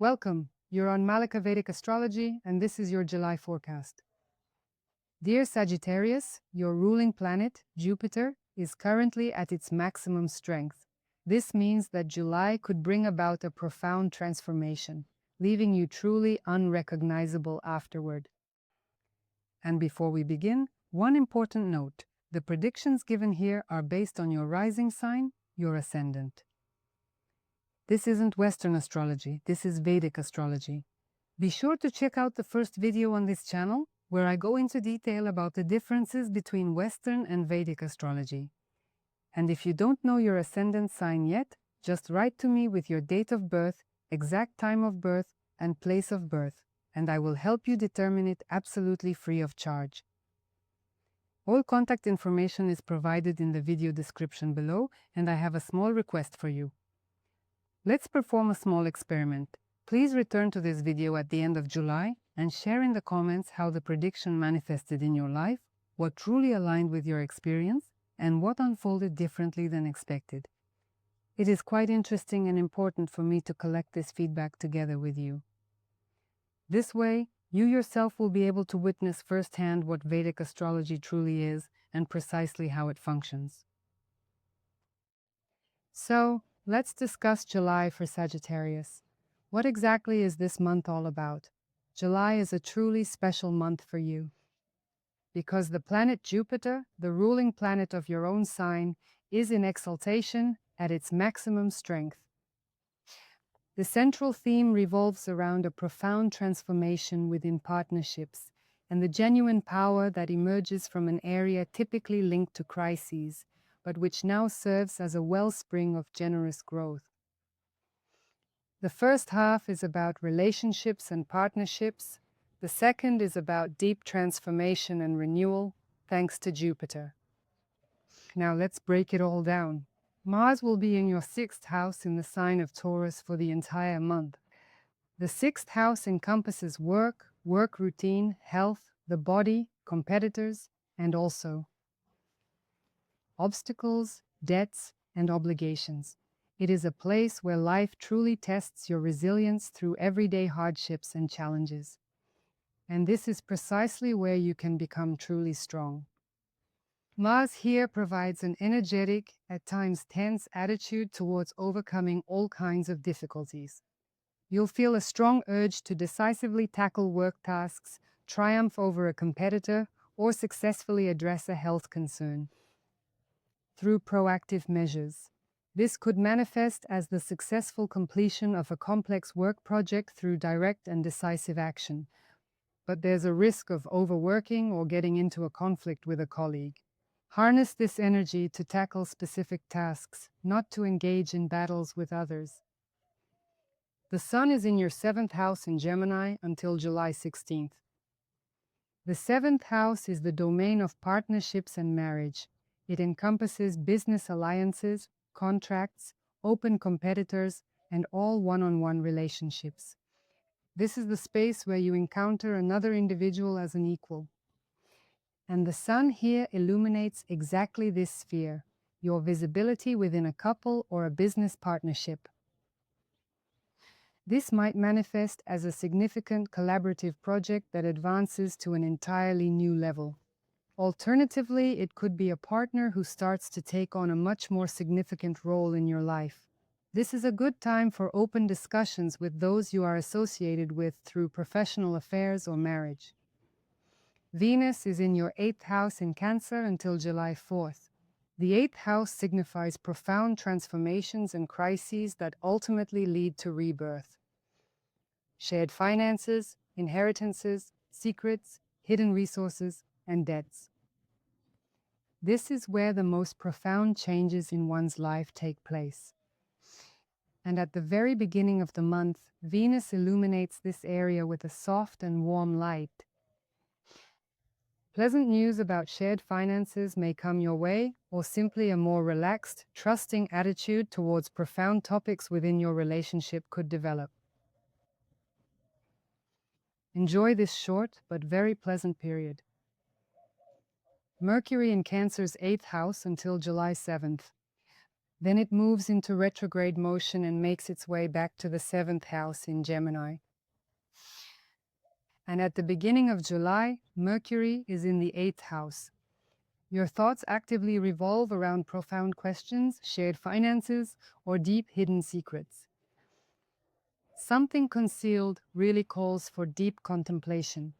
Welcome. You're on Malika.vedic Astrology, and this is your July forecast. Dear Sagittarius, your ruling planet, Jupiter, is currently at its maximum strength. This means that July could bring about a profound transformation, leaving you truly unrecognizable afterward. And before we begin, one important note. The predictions given here are based on your rising sign, your ascendant. This isn't Western astrology, this is Vedic astrology. Be sure to check out the first video on this channel, where I go into detail about the differences between Western and Vedic astrology. And if you don't know your ascendant sign yet, just write to me with your date of birth, exact time of birth, and place of birth, and I will help you determine it absolutely free of charge. All contact information is provided in the video description below, and I have a small request for you. Let's perform a small experiment. Please return to this video at the end of July and share in the comments how the prediction manifested in your life, what truly aligned with your experience, and what unfolded differently than expected. It is quite interesting and important for me to collect this feedback together with you. This way, you yourself will be able to witness firsthand what Vedic astrology truly is and precisely how it functions. So, let's discuss July for Sagittarius. What exactly is this month all about? July is a truly special month for you, because the planet Jupiter, the ruling planet of your own sign, is in exaltation at its maximum strength. The central theme revolves around a profound transformation within partnerships and the genuine power that emerges from an area typically linked to crises, but which now serves as a wellspring of generous growth. The first half is about relationships and partnerships. The second is about deep transformation and renewal, thanks to Jupiter. Now let's break it all down. Mars will be in your 6th house in the sign of Taurus for the entire month. The 6th house encompasses work routine, health, the body, competitors, and also obstacles, debts, and obligations. It is a place where life truly tests your resilience through everyday hardships and challenges. And this is precisely where you can become truly strong. Mars here provides an energetic, at times tense attitude towards overcoming all kinds of difficulties. You'll feel a strong urge to decisively tackle work tasks, triumph over a competitor, or successfully address a health concern through proactive measures. This could manifest as the successful completion of a complex work project through direct and decisive action. But there's a risk of overworking or getting into a conflict with a colleague. Harness this energy to tackle specific tasks, not to engage in battles with others. The Sun is in your 7th house in Gemini until July 16th. The 7th house is the domain of partnerships and marriage. It encompasses business alliances, contracts, open competitors, and all one-on-one relationships. This is the space where you encounter another individual as an equal. And the Sun here illuminates exactly this sphere, your visibility within a couple or a business partnership. This might manifest as a significant collaborative project that advances to an entirely new level. Alternatively, it could be a partner who starts to take on a much more significant role in your life. This is a good time for open discussions with those you are associated with through professional affairs or marriage. Venus is in your 8th house in Cancer until July 4th. The 8th house signifies profound transformations and crises that ultimately lead to rebirth. Shared finances, inheritances, secrets, hidden resources, and debts. This is where the most profound changes in one's life take place. And at the very beginning of the month, Venus illuminates this area with a soft and warm light. Pleasant news about shared finances may come your way, or simply a more relaxed, trusting attitude towards profound topics within your relationship could develop. Enjoy this short but very pleasant period. Mercury in Cancer's 8th house until July 7th. Then it moves into retrograde motion and makes its way back to the 7th house in Gemini. And at the beginning of July, Mercury is in the 8th house. Your thoughts actively revolve around profound questions, shared finances, or deep hidden secrets. Something concealed really calls for deep contemplation.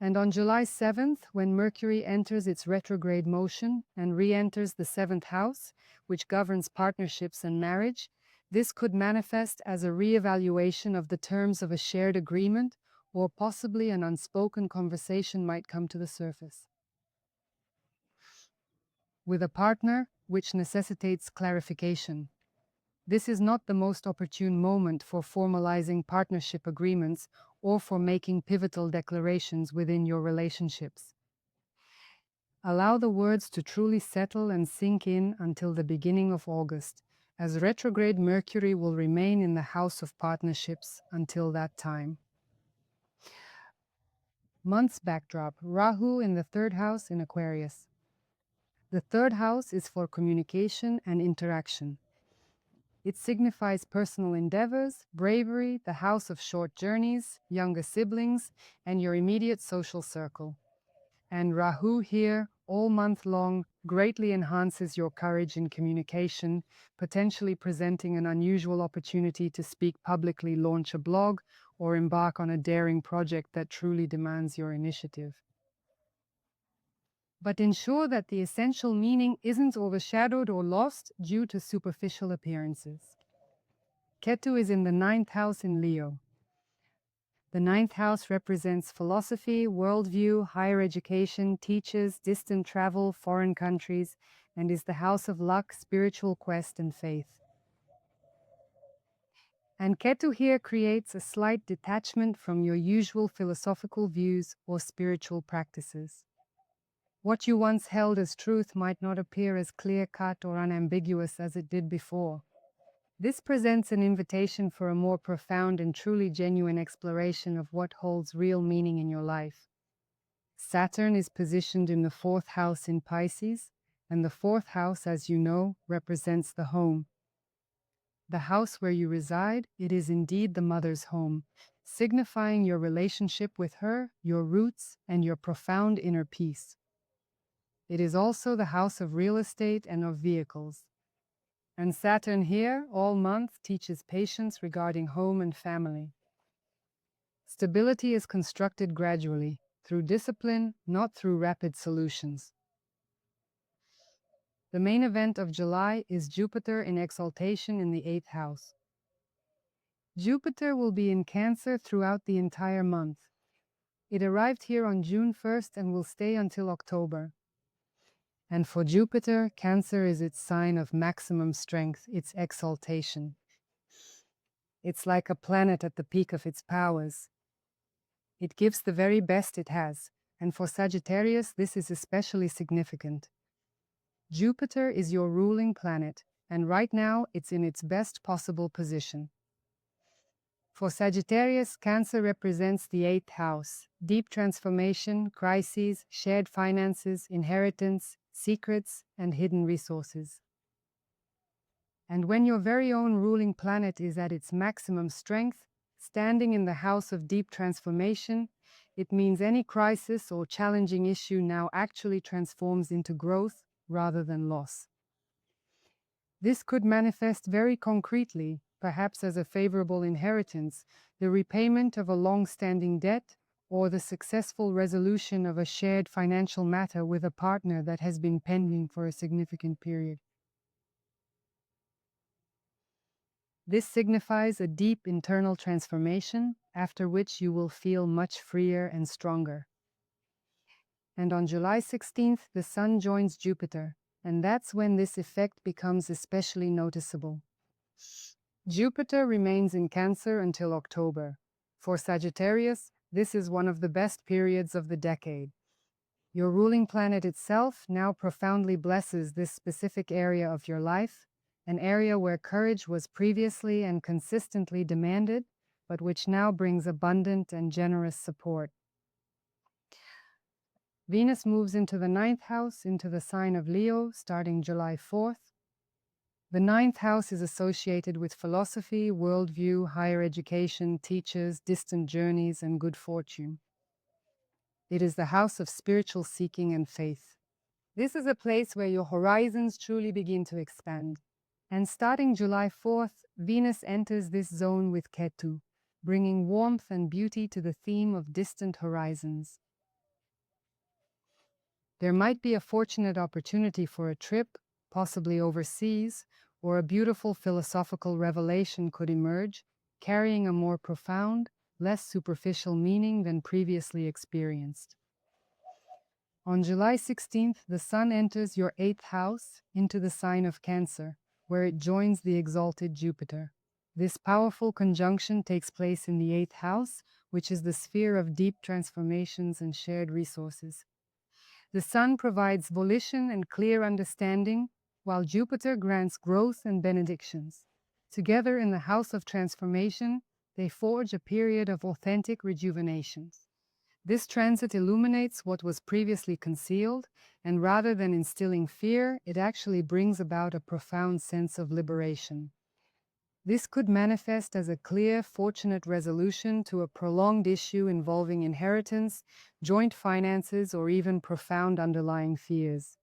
And on July 7th, when Mercury enters its retrograde motion and re-enters the 7th house, which governs partnerships and marriage, this could manifest as a re-evaluation of the terms of a shared agreement, or possibly an unspoken conversation might come to the surface. With a partner, which necessitates clarification. This is not the most opportune moment for formalizing partnership agreements or for making pivotal declarations within your relationships. Allow the words to truly settle and sink in until the beginning of August, as retrograde Mercury will remain in the house of partnerships until that time. Month's backdrop: Rahu in the 3rd house in Aquarius. The 3rd house is for communication and interaction. It signifies personal endeavors, bravery, the house of short journeys, younger siblings, and your immediate social circle. And Rahu here, all month long, greatly enhances your courage in communication, potentially presenting an unusual opportunity to speak publicly, launch a blog, or embark on a daring project that truly demands your initiative. But ensure that the essential meaning isn't overshadowed or lost due to superficial appearances. Ketu is in the 9th house in Leo. The 9th house represents philosophy, worldview, higher education, teachers, distant travel, foreign countries, and is the house of luck, spiritual quest, and faith. And Ketu here creates a slight detachment from your usual philosophical views or spiritual practices. What you once held as truth might not appear as clear-cut or unambiguous as it did before. This presents an invitation for a more profound and truly genuine exploration of what holds real meaning in your life. Saturn is positioned in the 4th house in Pisces, and the 4th house, as you know, represents the home. The house where you reside, it is indeed the mother's home, signifying your relationship with her, your roots, and your profound inner peace. It is also the house of real estate and of vehicles. And Saturn here, all month, teaches patience regarding home and family. Stability is constructed gradually, through discipline, not through rapid solutions. The main event of July is Jupiter in exaltation in the 8th house. Jupiter will be in Cancer throughout the entire month. It arrived here on June 1st and will stay until October. And for Jupiter, Cancer is its sign of maximum strength, its exaltation. It's like a planet at the peak of its powers. It gives the very best it has, and for Sagittarius, this is especially significant. Jupiter is your ruling planet, and right now it's in its best possible position. For Sagittarius, Cancer represents the 8th house: deep transformation, crises, shared finances, inheritance, secrets, and hidden resources. And when your very own ruling planet is at its maximum strength, standing in the house of deep transformation, it means any crisis or challenging issue now actually transforms into growth rather than loss. This could manifest very concretely, perhaps as a favorable inheritance, the repayment of a long-standing debt, or the successful resolution of a shared financial matter with a partner that has been pending for a significant period. This signifies a deep internal transformation, after which you will feel much freer and stronger. And on July 16th, the Sun joins Jupiter, and that's when this effect becomes especially noticeable. Jupiter remains in Cancer until October. For Sagittarius, this is one of the best periods of the decade. Your ruling planet itself now profoundly blesses this specific area of your life, an area where courage was previously and consistently demanded, but which now brings abundant and generous support. Venus moves into the 9th house, into the sign of Leo, starting July 4th. The ninth house is associated with philosophy, worldview, higher education, teachers, distant journeys, and good fortune. It is the house of spiritual seeking and faith. This is a place where your horizons truly begin to expand. And starting July 4th, Venus enters this zone with Ketu, bringing warmth and beauty to the theme of distant horizons. There might be a fortunate opportunity for a trip, possibly overseas, or a beautiful philosophical revelation could emerge, carrying a more profound, less superficial meaning than previously experienced. On July 16th, the Sun enters your 8th house into the sign of Cancer, where it joins the exalted Jupiter. This powerful conjunction takes place in the 8th house, which is the sphere of deep transformations and shared resources. The Sun provides volition and clear understanding, while Jupiter grants growth and benedictions. Together in the house of transformation, they forge a period of authentic rejuvenation. This transit illuminates what was previously concealed, and rather than instilling fear, it actually brings about a profound sense of liberation. This could manifest as a clear, fortunate resolution to a prolonged issue involving inheritance, joint finances, or even profound underlying fears.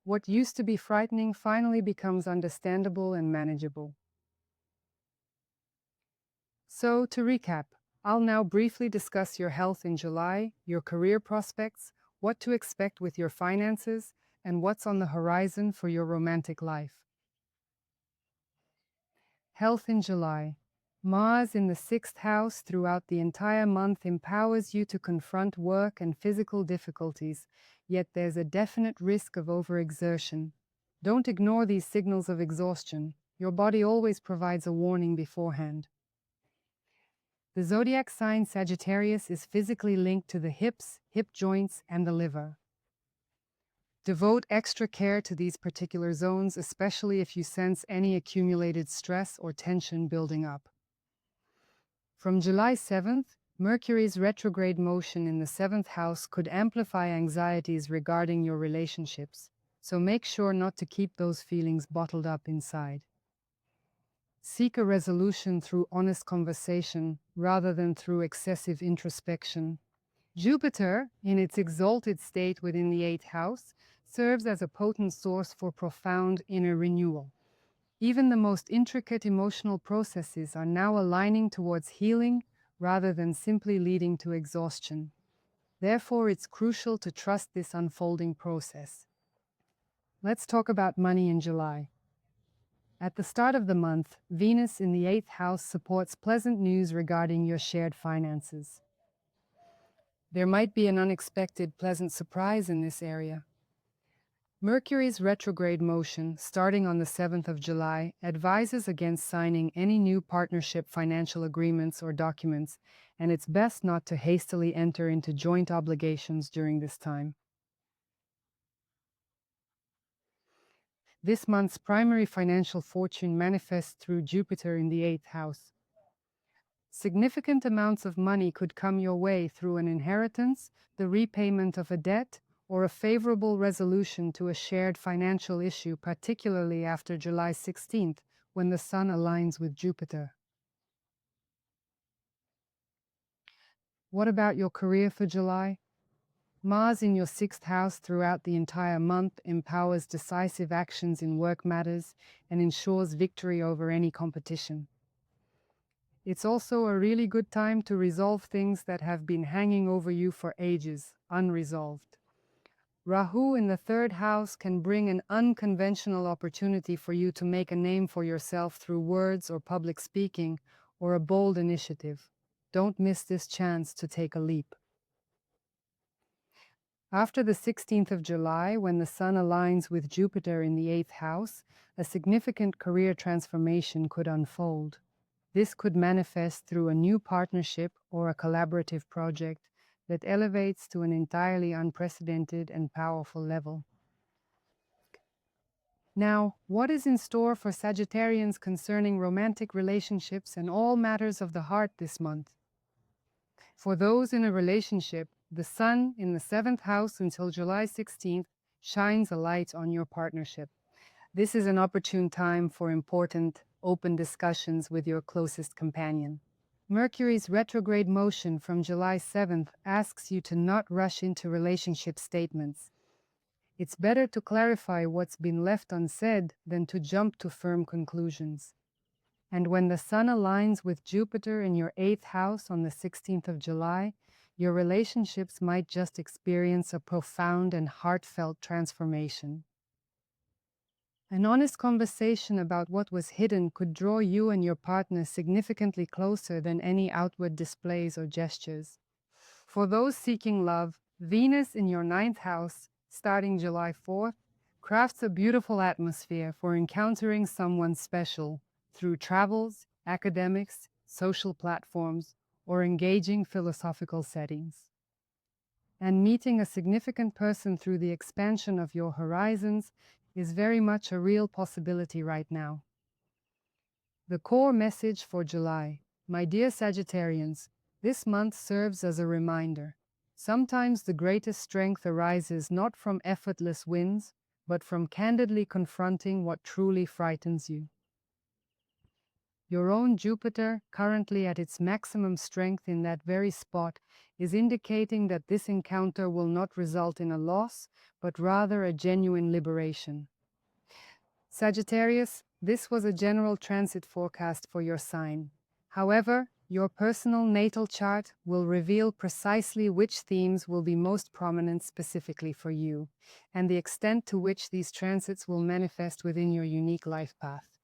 What used to be frightening finally becomes understandable and manageable. So, to recap, I'll now briefly discuss your health in July, your career prospects, what to expect with your finances, and what's on the horizon for your romantic life. Health in July. Mars in the 6th house throughout the entire month empowers you to confront work and physical difficulties, yet there's a definite risk of overexertion. Don't ignore these signals of exhaustion. Your body always provides a warning beforehand. The zodiac sign Sagittarius is physically linked to the hips, hip joints, and the liver. Devote extra care to these particular zones, especially if you sense any accumulated stress or tension building up. From July 7th, Mercury's retrograde motion in the 7th house could amplify anxieties regarding your relationships, so make sure not to keep those feelings bottled up inside. Seek a resolution through honest conversation rather than through excessive introspection. Jupiter, in its exalted state within the 8th house, serves as a potent source for profound inner renewal. Even the most intricate emotional processes are now aligning towards healing rather than simply leading to exhaustion. Therefore, it's crucial to trust this unfolding process. Let's talk about money in July. At the start of the month, Venus in the 8th house supports pleasant news regarding your shared finances. There might be an unexpected pleasant surprise in this area. Mercury's retrograde motion, starting on the 7th of July, advises against signing any new partnership financial agreements or documents, and it's best not to hastily enter into joint obligations during this time. This month's primary financial fortune manifests through Jupiter in the 8th house. Significant amounts of money could come your way through an inheritance, the repayment of a debt, or a favorable resolution to a shared financial issue, particularly after July 16th, when the Sun aligns with Jupiter. What about your career for July? Mars in your 6th house throughout the entire month empowers decisive actions in work matters and ensures victory over any competition. It's also a really good time to resolve things that have been hanging over you for ages, unresolved. Rahu in the 3rd house can bring an unconventional opportunity for you to make a name for yourself through words or public speaking or a bold initiative. Don't miss this chance to take a leap. After the 16th of July, when the Sun aligns with Jupiter in the 8th house, a significant career transformation could unfold. This could manifest through a new partnership or a collaborative project that elevates to an entirely unprecedented and powerful level. Now, what is in store for Sagittarians concerning romantic relationships and all matters of the heart this month? For those in a relationship, the Sun in the 7th house until July 16th shines a light on your partnership. This is an opportune time for important, open discussions with your closest companion. Mercury's retrograde motion from July 7th asks you to not rush into relationship statements. It's better to clarify what's been left unsaid than to jump to firm conclusions. And when the Sun aligns with Jupiter in your 8th house on the 16th of July, your relationships might just experience a profound and heartfelt transformation. An honest conversation about what was hidden could draw you and your partner significantly closer than any outward displays or gestures. For those seeking love, Venus in your 9th house, starting July 4th, crafts a beautiful atmosphere for encountering someone special through travels, academics, social platforms, or engaging philosophical settings. And meeting a significant person through the expansion of your horizons is very much a real possibility right now. The core message for July. My dear Sagittarians, this month serves as a reminder. Sometimes the greatest strength arises not from effortless wins, but from candidly confronting what truly frightens you. Your own Jupiter, currently at its maximum strength in that very spot, is indicating that this encounter will not result in a loss, but rather a genuine liberation. Sagittarius, this was a general transit forecast for your sign. However, your personal natal chart will reveal precisely which themes will be most prominent specifically for you, and the extent to which these transits will manifest within your unique life path.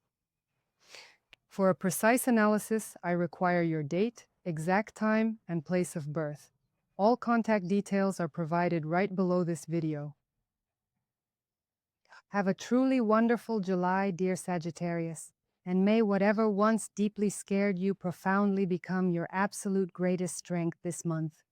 For a precise analysis, I require your date, exact time, and place of birth. All contact details are provided right below this video. Have a truly wonderful July, dear Sagittarius, and may whatever once deeply scared you profoundly become your absolute greatest strength this month.